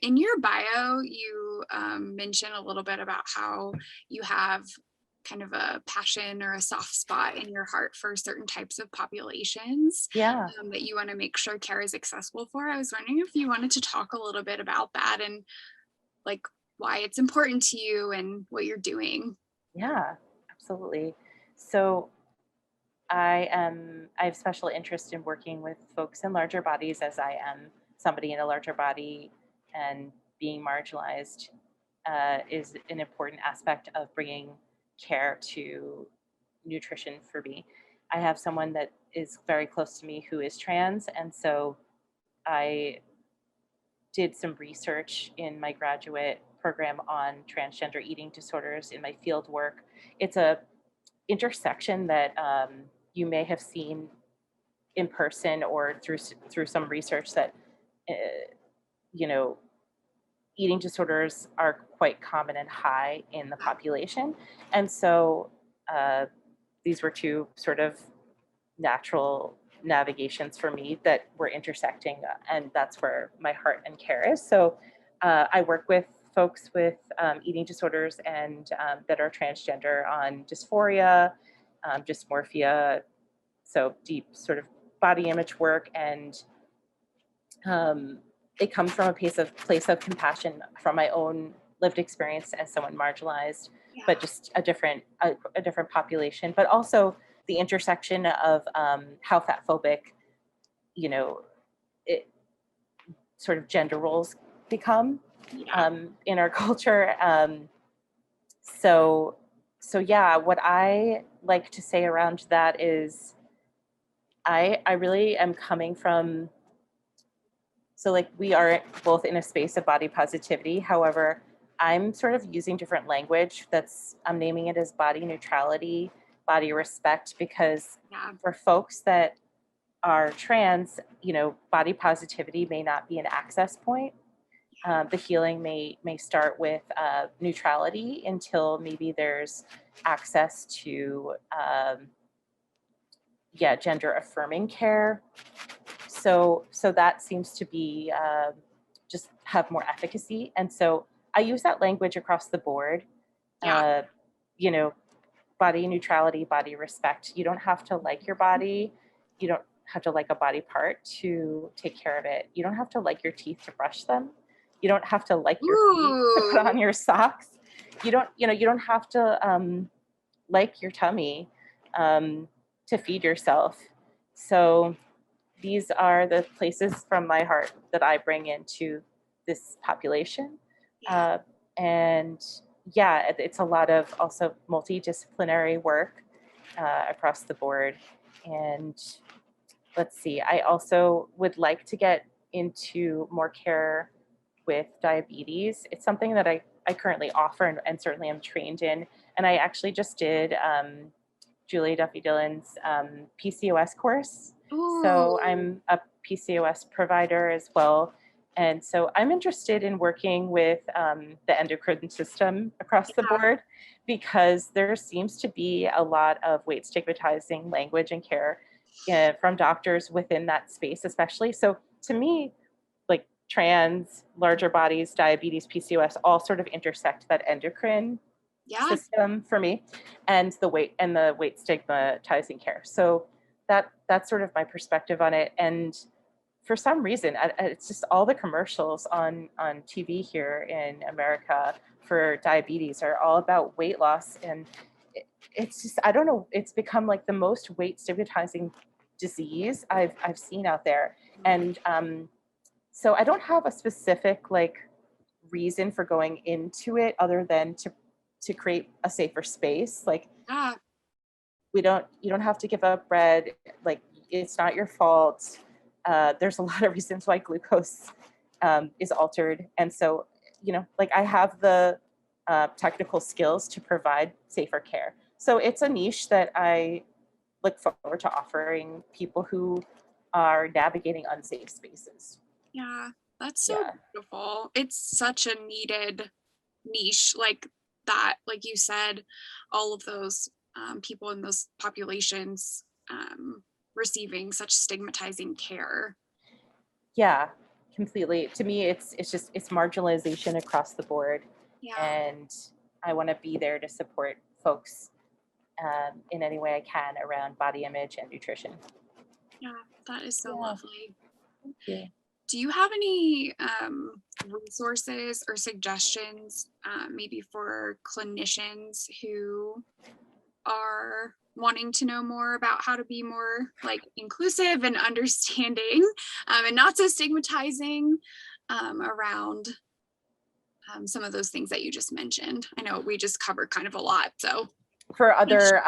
In your bio, you mention a little bit about how you have kind of a passion or a soft spot in your heart for certain types of populations Yeah. that you want to make sure care is accessible for. I was wondering if you wanted to talk a little bit about that and like why it's important to you and what you're doing. Yeah, absolutely. So I have special interest in working with folks in larger bodies as I am somebody in a larger body, and being marginalized is an important aspect of bringing care to nutrition for me. I have someone that is very close to me who is trans, and so I did some research in my graduate program on transgender eating disorders in my field work. It's a intersection that you may have seen in person or through some research that uh, you know eating disorders are quite common and high in the population, and so uh, these were two sort of natural navigations for me that were intersecting, and that's where my heart and care is. So I work with folks with eating disorders and that are transgender on dysphoria, dysmorphia, so deep sort of body image work, and um, it comes from a place of compassion from my own lived experience as someone marginalized, Yeah. but just a different population, but also the intersection of how fat phobic, you know, it sort of gender roles become Yeah. in our culture. So, so yeah, what I like to say around that is I really am coming from, so like we are both in a space of body positivity. However, I'm sort of using different language I'm naming it as body neutrality, body respect, because Yeah. for folks that are trans, body positivity may not be an access point. The healing may start with neutrality until maybe there's access to gender affirming care. So that seems to be just have more efficacy, and so I use that language across the board. Yeah. uh, you know Body neutrality, body respect. You don't have to like your body. You don't have to like a body part to take care of it. You don't have to like your teeth to brush them. You don't have to like your feet to put Ooh. on your socks. You don't have to like your tummy to feed yourself. So these are the places from my heart that I bring into this population. Yeah. Uh, and yeah, it's a lot of also multidisciplinary work across the board. And let's see, I also would like to get into more care with diabetes. It's something that I currently offer and certainly am trained in. And I actually just did Julie Duffy Dillon's PCOS course. So Ooh. I'm a PCOS provider as well. And so I'm interested in working with the endocrine system across the Yeah. board, because there seems to be a lot of weight stigmatizing language and care from doctors within that space, especially. So to me, like trans, larger bodies, diabetes, PCOS all sort of intersect that endocrine Yeah. system for me, and the weight stigmatizing care. So that's sort of my perspective on it. And for some reason, it's just all the commercials on TV here in America for diabetes are all about weight loss, and it's just, I don't know, it's become like the most weight stigmatizing disease I've seen out there. And so I don't have a specific like reason for going into it other than to create a safer space. Like Yeah. you don't have to give up bread. Like it's not your fault. There's a lot of reasons why glucose is altered. And so, like I have the technical skills to provide safer care. So it's a niche that I look forward to offering people who are navigating unsafe spaces. Yeah. That's so Yeah. beautiful. It's such a needed niche like that. Like you said, all of those people in those populations receiving such stigmatizing care. Yeah, completely. To me, it's marginalization across the board, Yeah. and I want to be there to support folks in any way I can around body image and nutrition. Yeah. That is so Yeah, lovely. thank you. Do you have any resources or suggestions, maybe for clinicians who are wanting to know more about how to be more like inclusive and understanding and not so stigmatizing around some of those things that you just mentioned? I know we just covered kind of a lot, so. For other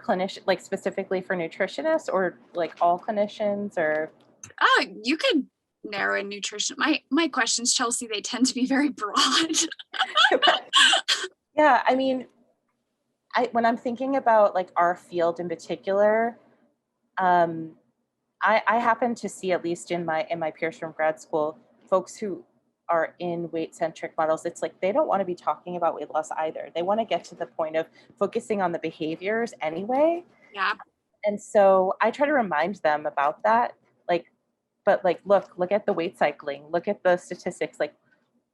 clinicians, like specifically for nutritionists, or like all clinicians, or You could narrow in nutrition. My questions, Chelsea, they tend to be very broad. yeah, I mean, when I'm thinking about like our field in particular, um, I happen to see, at least in my peers from grad school, folks who are in weight centric models. It's like they don't want to be talking about weight loss either. They want to get to the point of focusing on the behaviors anyway. Yeah. And so I try to remind them about that. Like, but like, look at the weight cycling, look at the statistics. Like,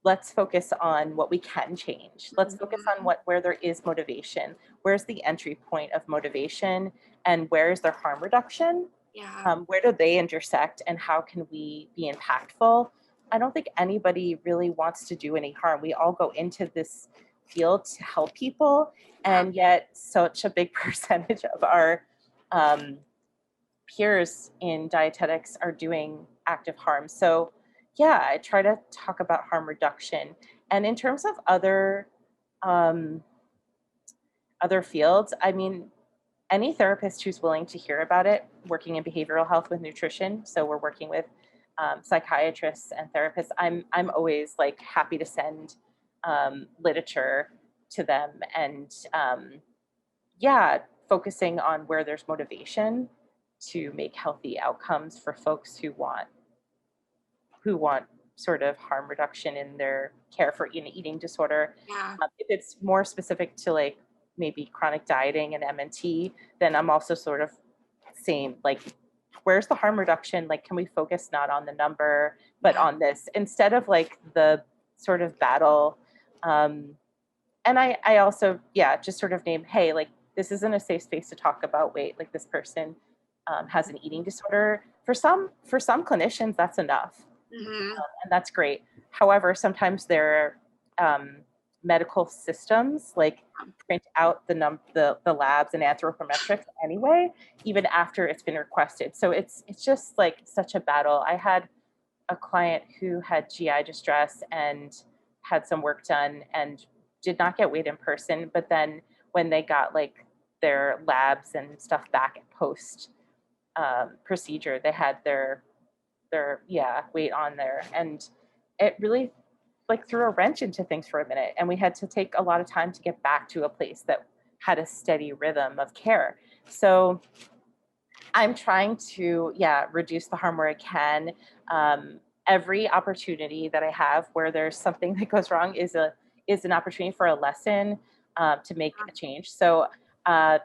let's focus on what we can change. Let's focus on where there is motivation. Where's the entry point of motivation, and where is their harm reduction? Yeah. Where do they intersect, and how can we be impactful? I don't think anybody really wants to do any harm. We all go into this field to help people, Yeah. and yet such a big percentage of our um, peers in dietetics are doing active harm. So yeah, I try to talk about harm reduction. And in terms of um, other fields, I mean, any therapist who's willing to hear about it, working in behavioral health with nutrition. So we're working with psychiatrists and therapists. I'm always like happy to send literature to them, and yeah, focusing on where there's motivation to make healthy outcomes for folks who want sort of harm reduction in their care for an eating disorder. Yeah. If it's more specific to like maybe chronic dieting and MNT, then I'm also sort of same, like, where's the harm reduction? Like, can we focus not on the number, but Yeah. on this instead of like the sort of battle? And I also, yeah, just sort of name, hey, like, this isn't a safe space to talk about weight. Like, this person has an eating disorder. For some clinicians, that's enough, Hmm. and that's great. However, sometimes there are medical systems like print out the labs and anthropometrics anyway, even after it's been requested. So it's just like such a battle. I had a client who had GI distress and had some work done and did not get weighed in person, but then when they got like their labs and stuff back post procedure, they had their weight on there, and it really like threw a wrench into things for a minute, and we had to take a lot of time to get back to a place that had a steady rhythm of care. So I'm trying to, yeah, reduce the harm where I can. Every opportunity that I have where there's something that goes wrong is an opportunity for a lesson, to make a change. So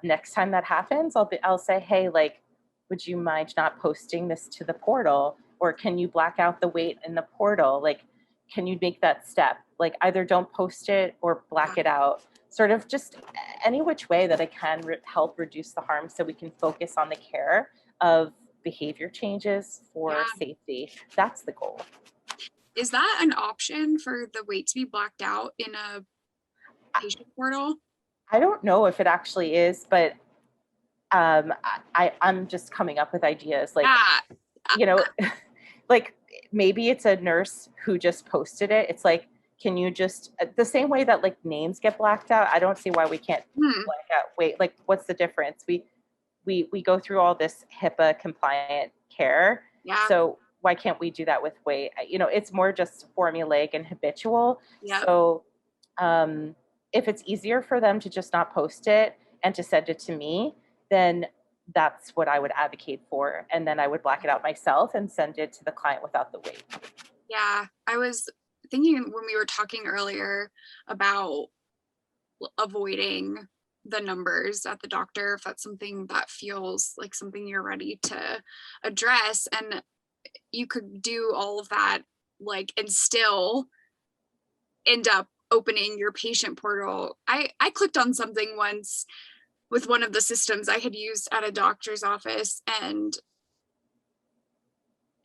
next time that happens, I'll say, hey, like, would you mind not posting this to the portal, or can you black out the weight in the portal? Like, can you make that step? Like, either don't post it or black it out. Sort of just any which way that I can help reduce the harm, so we can focus on the care of behavior changes for Yeah. safety. That's the goal. Is that an option for the weight to be blacked out in a patient portal? I don't know if it actually is, but I'm just coming up with ideas. Like, Yeah. you know, like maybe it's a nurse who just posted it. It's like, can you just the same way that like names get blacked out? I don't see why we can't Hmm. black out. Wait, like what's the difference? We go through all this HIPAA compliant care, Yeah. so why can't we do that with weight? It's more just formulaic and habitual. Yep. So if it's easier for them to just not post it and to send it to me, then that's what I would advocate for. And then I would black it out myself and send it to the client without the weight. Yeah. I was thinking when we were talking earlier about avoiding the numbers at the doctor, if that's something that feels like something you're ready to address. And you could do all of that, like, and still end up opening your patient portal. I clicked on something once with one of the systems I had used at a doctor's office, and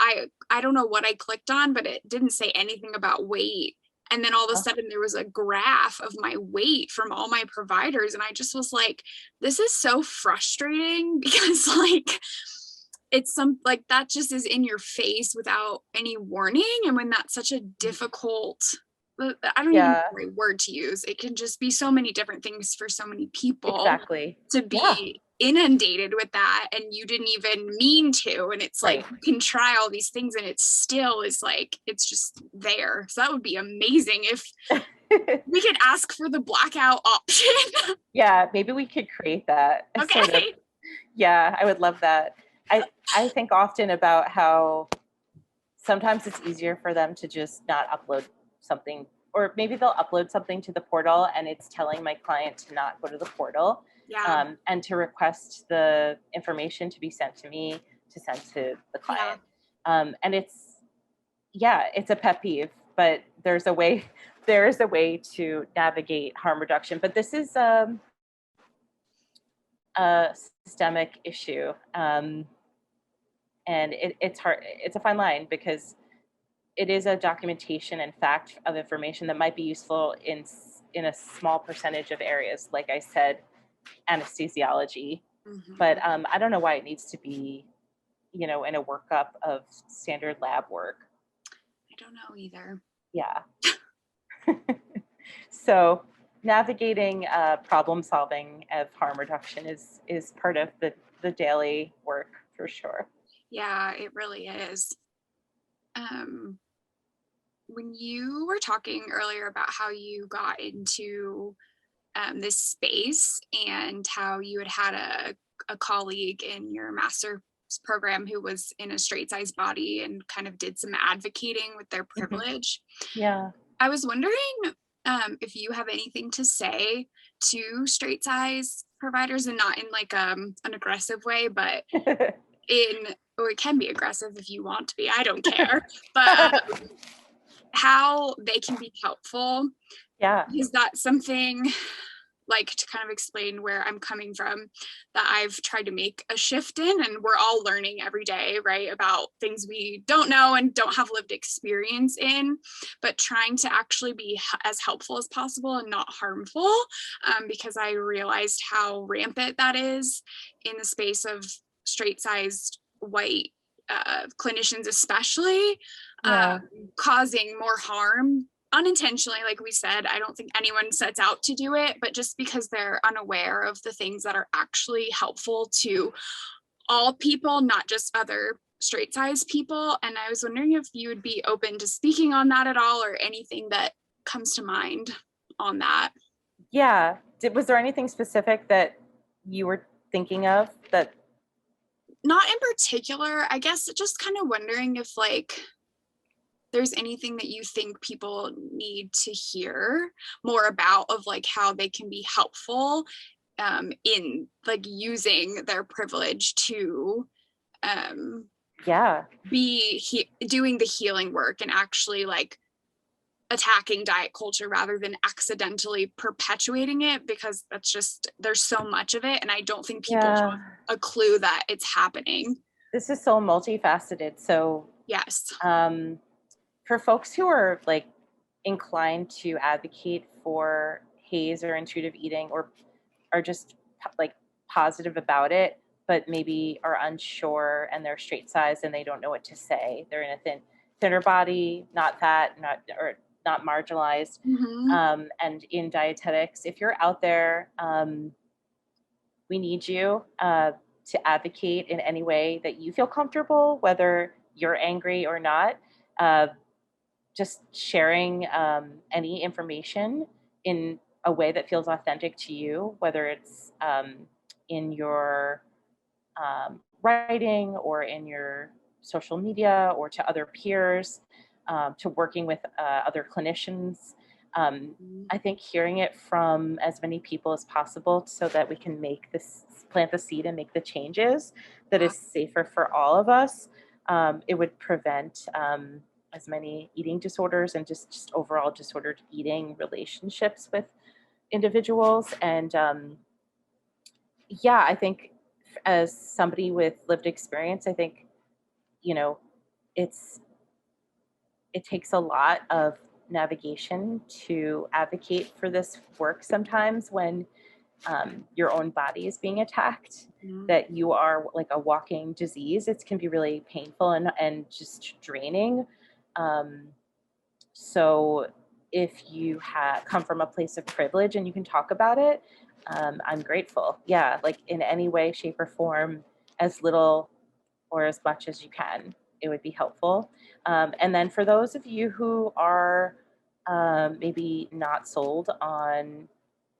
I don't know what I clicked on, but it didn't say anything about weight. And then all of a sudden there was a graph of my weight from all my providers. And I just was like, this is so frustrating because like it's some like that just is in your face without any warning. And when that's such a difficult, I don't even know Yeah, the right word to use. It can just be so many different things for so many people exactly. to Yeah, be inundated with that and you didn't even mean to. And it's like right. you can try all these things and it still is like it's just there. So that would be amazing if we could ask for the blackout option. Yeah, maybe we could create that sort of. Okay. Yeah, I would love that. I think often about how sometimes it's easier for them to just not upload something, or maybe they'll upload something to the portal and it's telling my client to not go to the portal, Yeah. and to request the information to be sent to me to send to the Yeah. client. And it's a pet peeve, but there is a way to navigate harm reduction. But this is a systemic issue. And it's hard. It's a fine line because it is a documentation and fact of information that might be useful in a small percentage of areas. Like I said, anesthesiology, but Mm-hmm. I don't know why it needs to be, in a workup of standard lab work. I don't know either. Yeah. So navigating problem solving of harm reduction is part of the daily work for sure. Yeah, it really is. Um, when you were talking earlier about how you got into this space and how you had a colleague in your master's program who was in a straight size body and kind of did some advocating with their Mhm. privilege. Yeah. I was wondering if you have anything to say to straight size providers and not in like an aggressive way, but in, or it can be aggressive if you want to be, I don't care, but how they can be helpful. Yeah. Is that something like to kind of explain where I'm coming from that I've tried to make a shift in, and we're all learning every day, right, about things we don't know and don't have lived experience in, but trying to actually be as helpful as possible and not harmful, because I realized how rampant that is in the space of straight sized white clinicians especially, Yeah. causing more harm unintentionally. Like we said, I don't think anyone sets out to do it, but just because they're unaware of the things that are actually helpful to all people, not just other straight size people. And I was wondering if you would be open to speaking on that at all, or anything that comes to mind on that. Yeah. Was there anything specific that you were thinking of that? Not in particular, I guess just kind of wondering if like there's anything that you think people need to hear more about, of like how they can be helpful in like using their privilege to um, Yeah. be doing the healing work and actually like attacking diet culture rather than accidentally perpetuating it, because that's just, there's so much of it and I don't think people Yeah. have a clue that it's happening. This is so multifaceted. So, Yes. um, for folks who are like inclined to advocate for HAES or intuitive eating, or are just like positive about it, but maybe are unsure and they're straight sized and they don't know what to say. They're in a thinner body, not fat, not marginalized. Mm-hmm. And in dietetics, if you're out there, we need you to advocate in any way that you feel comfortable, whether you're angry or not. Uh, just sharing any information in a way that feels authentic to you, whether it's in your writing or in your social media or to other peers, to working with other clinicians. I think hearing it from as many people as possible so that we can plant the seed and make the changes that is safer for all of us. It would prevent as many eating disorders and just overall disordered eating relationships with individuals. And yeah, I think as somebody with lived experience, I think, you know, it's it takes a lot of navigation to advocate for this work sometimes when your own body is being attacked, that you are like a walking disease. It can be really painful and just draining. Um, so if you come from a place of privilege and you can talk about it, I'm grateful. Yeah, like in any way, shape, or form, as little or as much as you can, it would be helpful. And then for those of you who are maybe not sold on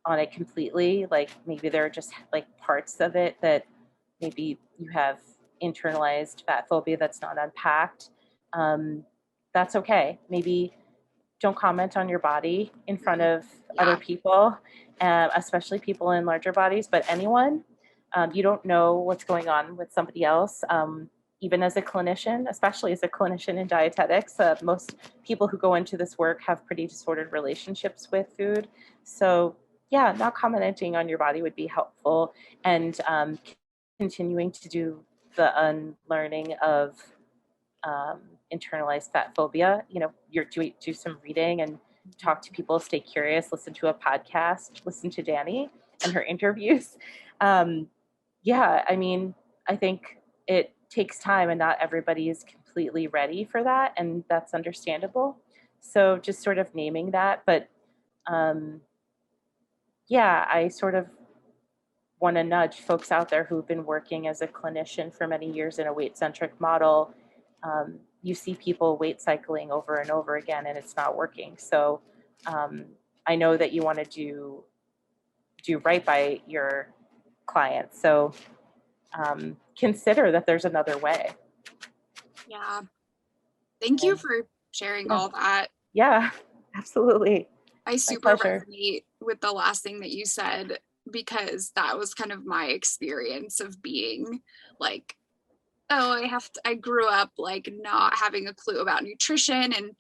it completely, like maybe there are just like parts of it that maybe you have internalized fat phobia that's not unpacked. Um, that's okay. Maybe don't comment on your body in front of other people, especially people in larger bodies, but anyone. You don't know what's going on with somebody else. Even as a clinician, especially as a clinician in dietetics, most people who go into this work have pretty disordered relationships with food. So yeah, not commenting on your body would be helpful, and continuing to do the unlearning of um, internalized fat phobia. Do some reading and talk to people, stay curious, listen to a podcast, listen to Dani and her interviews. Um, yeah, I mean, I think it takes time and not everybody is completely ready for that. And that's understandable. So just sort of naming that. But um, yeah, I sort of want to nudge folks out there who've been working as a clinician for many years in a weight-centric model. You see people weight cycling over and over again, and it's not working. So I know that you want to do right by your clients. So consider that there's another way. Yeah. Thank you for sharing all that. Yeah, absolutely. I super resonate with the last thing that you said, because that was kind of my experience of being like, oh, I grew up like not having a clue about nutrition, and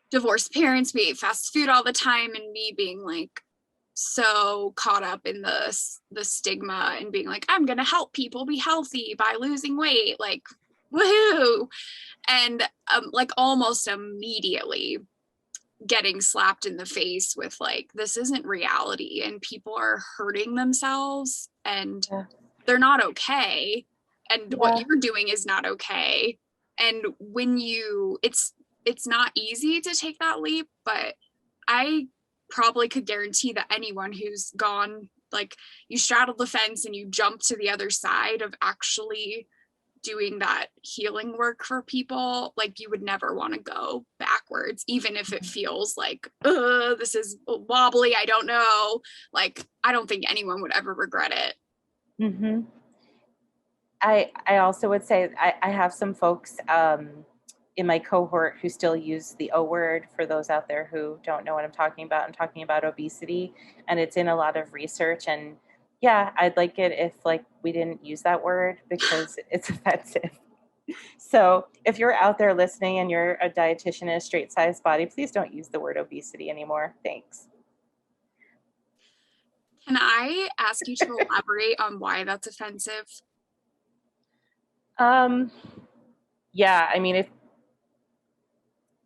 divorced parents, we ate fast food all the time, and me being like so caught up in the stigma and being like, I'm gonna help people be healthy by losing weight, like woohoo. And like almost immediately getting slapped in the face with like, this isn't reality and people are hurting themselves and they're not okay, and what you're doing is not okay. And when it's not easy to take that leap, but I probably could guarantee that anyone who's gone, like, you straddled the fence and you jumped to the other side of actually doing that healing work for people, like, you would never want to go backwards, even if it feels like, this is wobbly, I don't know. Like, I don't think anyone would ever regret it. Mm-hmm. I also would say I have some folks in my cohort who still use the O word. For those out there who don't know what I'm talking about, I'm talking about obesity, and it's in a lot of research. And yeah, I'd like it if like we didn't use that word because it's offensive. So if you're out there listening and you're a dietitian in a straight sized body, please don't use the word obesity anymore. Thanks. Can I ask you to elaborate on why that's offensive? Yeah, I mean,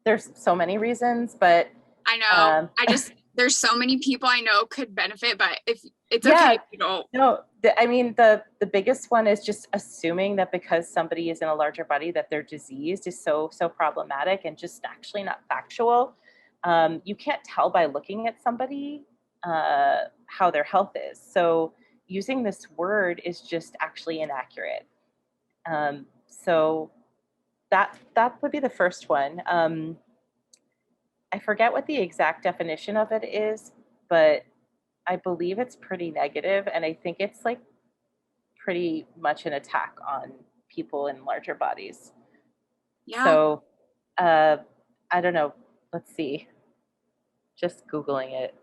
there's so many reasons, but I know. I just there's so many people I know could benefit, but if it's okay Yeah, if you don't. no, I mean, the biggest one is just assuming that because somebody is in a larger body that they're diseased is so problematic and just actually not factual. You can't tell by looking at somebody how their health is. So using this word is just actually inaccurate. So that would be the first one. I forget what the exact definition of it is, but I believe it's pretty negative, and I think it's like pretty much an attack on people in larger bodies. Yeah. So, uh, I don't know. Let's see. Just Googling it.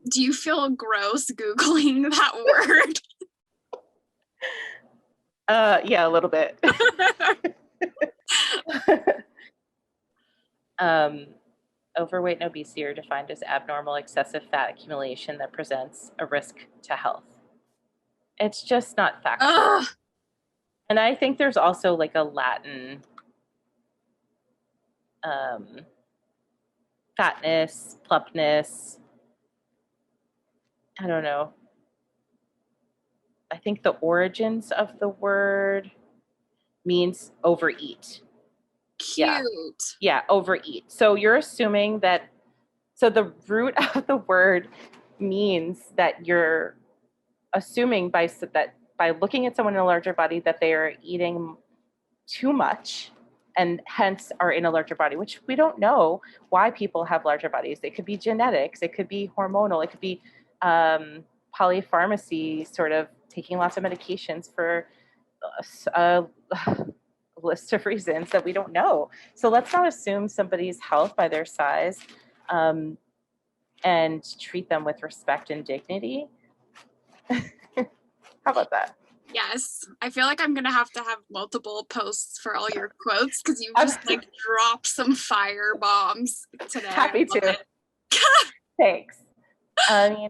Do you feel gross Googling that word? Yeah, a little bit. Overweight and obesity are defined as abnormal excessive fat accumulation that presents a risk to health. It's just not factual. Ugh. And I think there's also like a Latin fatness, plumpness. I don't know. I think the origins of the word means overeat. Yeah. Cute. Yeah, overeat. So you're assuming that, so the root of the word means that you're assuming by looking at someone in a larger body that they are eating too much and hence are in a larger body, which we don't know why people have larger bodies. It could be genetics, it could be hormonal, it could be polypharmacy, sort of taking lots of medications for a list of reasons that we don't know. So let's not assume somebody's health by their size, and treat them with respect and dignity. How about that? Yes. I feel like I'm going to have multiple posts for all your quotes because you just like dropped some fire bombs today. Happy to. Thanks. I mean,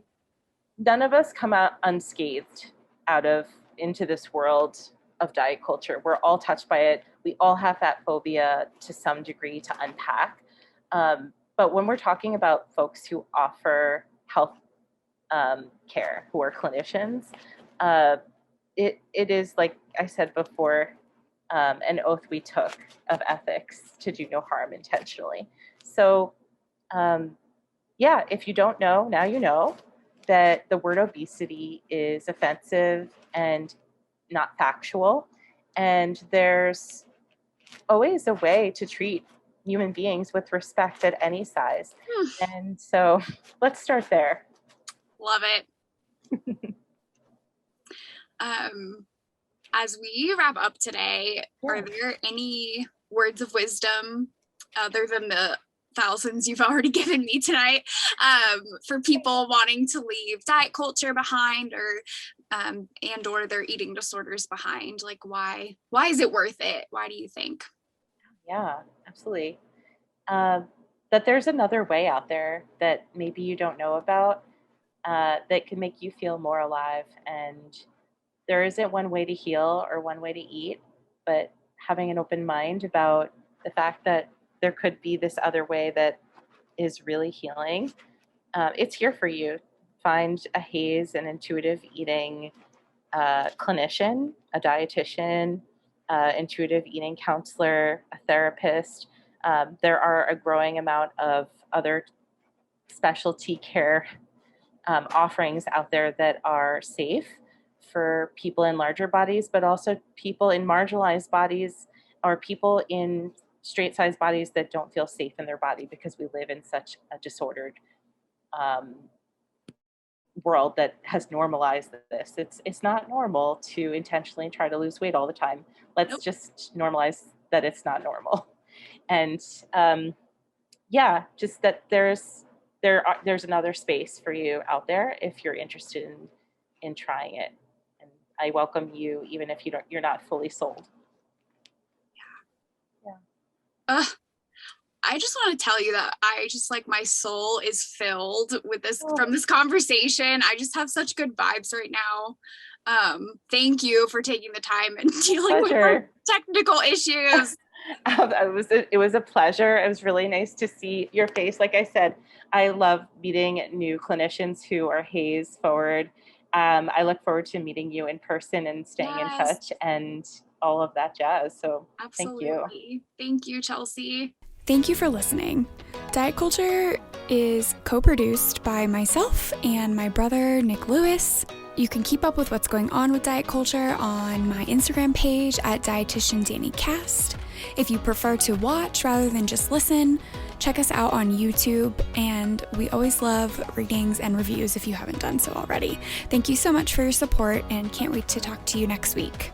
none of us come out unscathed into this world of diet culture. We're all touched by it. We all have that phobia to some degree to unpack. But when we're talking about folks who offer health care, who are clinicians, it is, like I said before, an oath we took of ethics to do no harm intentionally. So, yeah, if you don't know, now you know that the word obesity is offensive and not factual. And there's always a way to treat human beings with respect at any size. And so let's start there. Love it. As we wrap up today, are there any words of wisdom other than the thousands you've already given me tonight, for people wanting to leave diet culture behind, or or their eating disorders behind? Like, why is it worth it? Why do you think? Yeah, absolutely. That there's another way out there that maybe you don't know about, that can make you feel more alive. And there isn't one way to heal or one way to eat, but having an open mind about the fact that there could be this other way that is really healing. It's here for you. Find a HAES, an intuitive eating clinician, a dietitian, intuitive eating counselor, a therapist. There are a growing amount of other specialty care offerings out there that are safe for people in larger bodies, but also people in marginalized bodies or people in straight sized bodies that don't feel safe in their body because we live in such a disordered world that has normalized this. It's not normal to intentionally try to lose weight all the time. Let's just normalize that it's not normal. And just that there's another space for you out there if you're interested in trying it. And I welcome you even if you're not fully sold. Yeah. I just want to tell you that I just like my soul is filled with this from this conversation. I just have such good vibes right now. Thank you for taking the time and dealing with our technical issues. It was a pleasure. It was really nice to see your face. Like I said, I love meeting new clinicians who are Haze forward. I look forward to meeting you in person and staying in Yes, touch and all of that jazz. So thank you. absolutely. Thank you, Chelsea. Thank you for listening. Diet Culture is co-produced by myself and my brother, Nick Lewis. You can keep up with what's going on with Diet Culture on my Instagram page at Dietitian Dani Cast. If you prefer to watch rather than just listen, check us out on YouTube, and we always love ratings and reviews if you haven't done so already. Thank you so much for your support, and can't wait to talk to you next week.